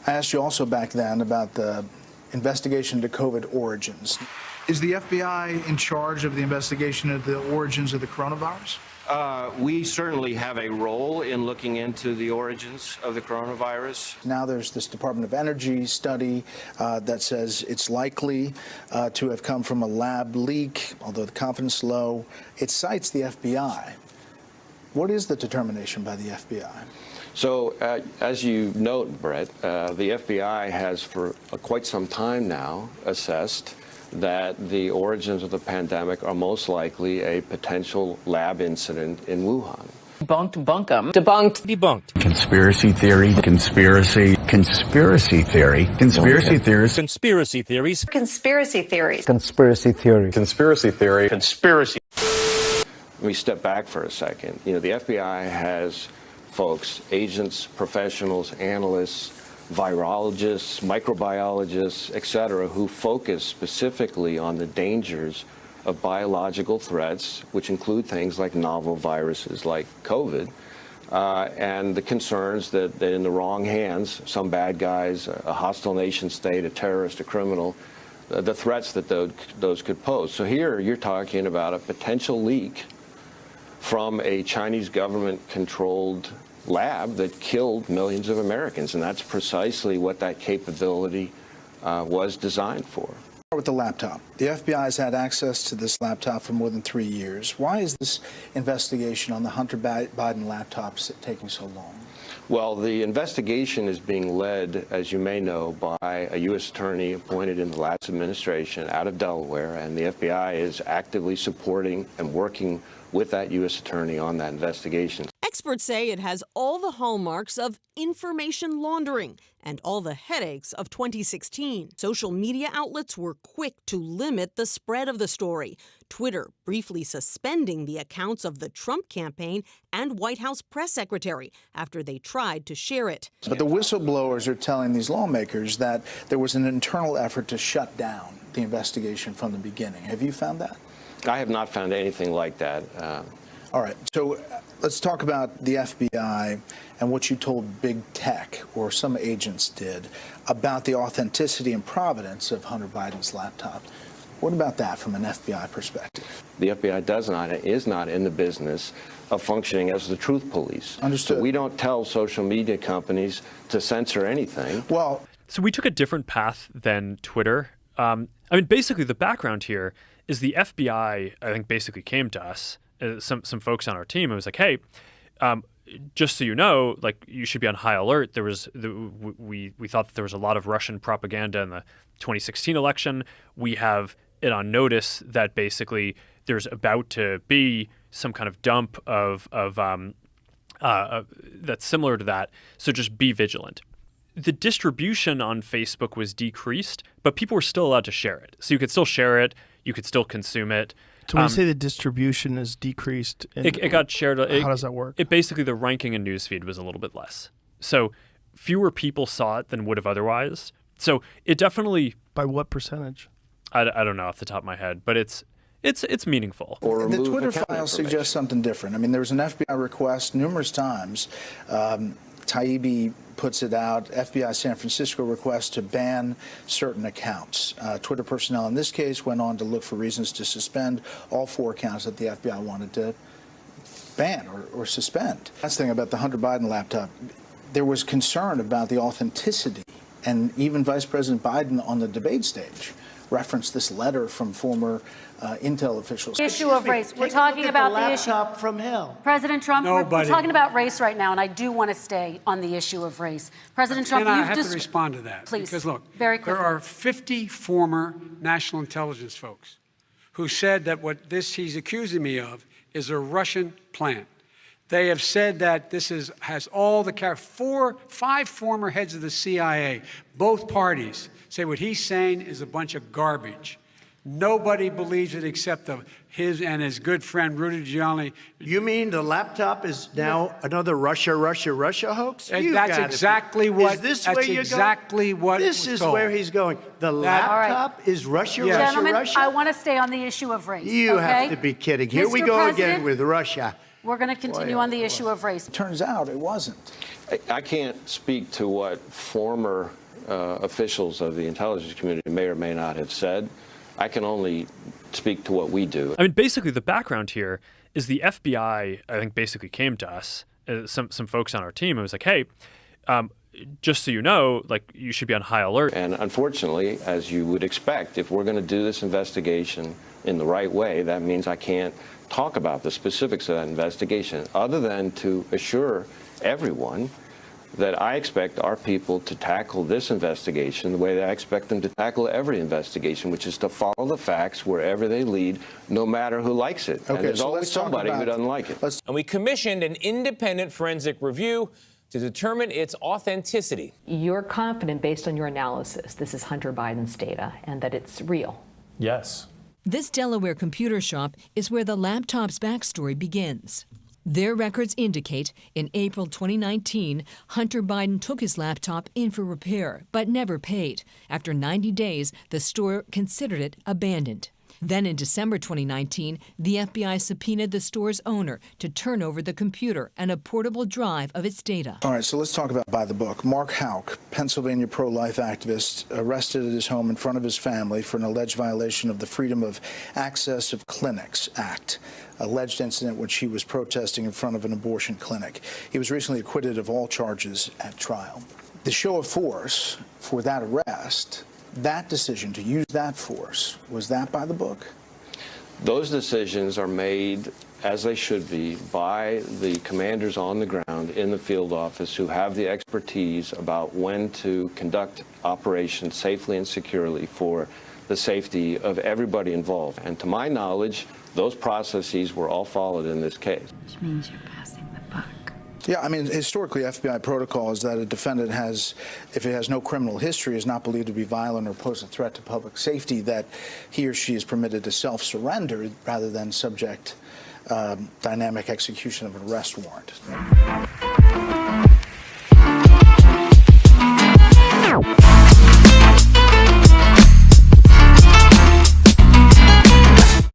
I asked you also back then about the investigation into COVID origins. Is the FBI in charge of the investigation of the origins of the coronavirus? We certainly have a role in looking into the origins of the coronavirus. Now there's this Department of Energy study that says it's likely to have come from a lab leak, although the confidence is low. It cites the FBI. What is the determination by the FBI? So, as you note, Brett, the FBI has for quite some time now assessed that the origins of the pandemic are most likely a potential lab incident in Wuhan. Debunk them. Debunked. Conspiracy theory. Conspiracy theories. Conspiracy theories. Conspiracy theories. Conspiracy theories. Conspiracy theory. Conspiracy theory. Conspiracy. Let me step back for a second. You know, the FBI has folks, agents, professionals, analysts, virologists, microbiologists, et cetera, who focus specifically on the dangers of biological threats, which include things like novel viruses like COVID, and the concerns that in the wrong hands, some bad guys, a hostile nation state, a terrorist, a criminal, the threats that those could pose. So here you're talking about a potential leak from a Chinese government-controlled lab that killed millions of Americans, and that's precisely what that capability was designed for. With the laptop, the FBI has had access to this laptop for more than 3 years. Why is this investigation on the Hunter Biden laptops taking so long? Well, the investigation is being led, as you may know, by a U.S. attorney appointed in the last administration out of Delaware, and the FBI is actively supporting and working with that U.S. attorney on that investigation. Experts say it has all the hallmarks of information laundering and all the headaches of 2016. Social media outlets were quick to limit the spread of the story. Twitter briefly suspending the accounts of the Trump campaign and White House press secretary after they tried to share it. But the whistleblowers are telling these lawmakers that there was an internal effort to shut down the investigation from the beginning. Have you found that? I have not found anything like that. All right. So let's talk about the FBI and what you told Big Tech, or some agents did, about the authenticity and provenance of Hunter Biden's laptop. What about that from an FBI perspective? The FBI is not in the business of functioning as the truth police. Understood. So we don't tell social media companies to censor anything. Well, so we took a different path than Twitter. I mean, basically the background here is the FBI, I think, basically came to us, some folks on our team, and was like, hey, just so you know, like, you should be on high alert. There was we thought that there was a lot of Russian propaganda in the 2016 election. We have it on notice that basically there's about to be some kind of dump of that's similar to that. So just be vigilant. The distribution on Facebook was decreased, but people were still allowed to share it. So you could still share it. You could still consume it. So when you say the distribution is decreased, it got shared. How does that work? It basically, the ranking in newsfeed was a little bit less. So fewer people saw it than would have otherwise. So it definitely... By what percentage? I don't know off the top of my head, but it's meaningful. Or the Twitter file suggests something different. I mean, there was an FBI request numerous times. Taibbi puts it out, FBI San Francisco request to ban certain accounts. Twitter personnel in this case went on to look for reasons to suspend all 4 accounts that the FBI wanted to ban or suspend. Last thing about the Hunter Biden laptop, there was concern about the authenticity, and even Vice President Biden on the debate stage referenced this letter from former Intel officials. Issue of race. We're talking about the issue. Laptop from hell. President Trump, we're talking about race right now, and I do want to stay on the issue of race. President Trump, I have to respond to that. Please. Because look, very quickly. There are 50 former national intelligence folks who said that what he's accusing me of is a Russian plant. They have said that this has all the 5 former heads of the CIA, both parties, say what he's saying is a bunch of garbage. Nobody believes it except his and his good friend Rudy Giuliani. You mean the laptop is now another Russia hoax? That's exactly what. Is this that's where you're exactly going? what. This is where he's going. The laptop is Russia. Gentlemen, I want to stay on the issue of race. You okay? have to be kidding. Here we go again with Russia. We're going to continue on the issue of race. Turns out it wasn't. I can't speak to what former officials of the intelligence community may or may not have said. I can only speak to what we do. I mean, basically, the background here is the FBI, I think, basically came to us, some folks on our team, and was like, hey, just so you know, like, you should be on high alert. And unfortunately, as you would expect, if we're going to do this investigation in the right way, that means I can't talk about the specifics of that investigation, other than to assure everyone that I expect our people to tackle this investigation the way that I expect them to tackle every investigation, which is to follow the facts wherever they lead, no matter who likes it. Okay, and there's so always let's talk somebody who about- doesn't like it. And we commissioned an independent forensic review to determine its authenticity. You're confident, based on your analysis, this is Hunter Biden's data and that it's real? Yes. This Delaware computer shop is where the laptop's backstory begins. Their records indicate in April 2019, Hunter Biden took his laptop in for repair, but never paid. After 90 days, the store considered it abandoned. Then in December 2019, the FBI subpoenaed the store's owner to turn over the computer and a portable drive of its data. All right, so let's talk about by the book. Mark Houck, Pennsylvania pro-life activist, arrested at his home in front of his family for an alleged violation of the Freedom of Access of Clinics Act, alleged incident which he was protesting in front of an abortion clinic. He was recently acquitted of all charges at trial. The show of force for that arrest, that decision to use that force, was that by the book? Those decisions are made, as they should be, by the commanders on the ground in the field office who have the expertise about when to conduct operations safely and securely for the safety of everybody involved. And to my knowledge, those processes were all followed in this case. Which means you're passing the buck. Yeah, I mean, historically, FBI protocol is that a defendant has, if it has no criminal history, is not believed to be violent or pose a threat to public safety, that he or she is permitted to self-surrender rather than subject dynamic execution of an arrest warrant.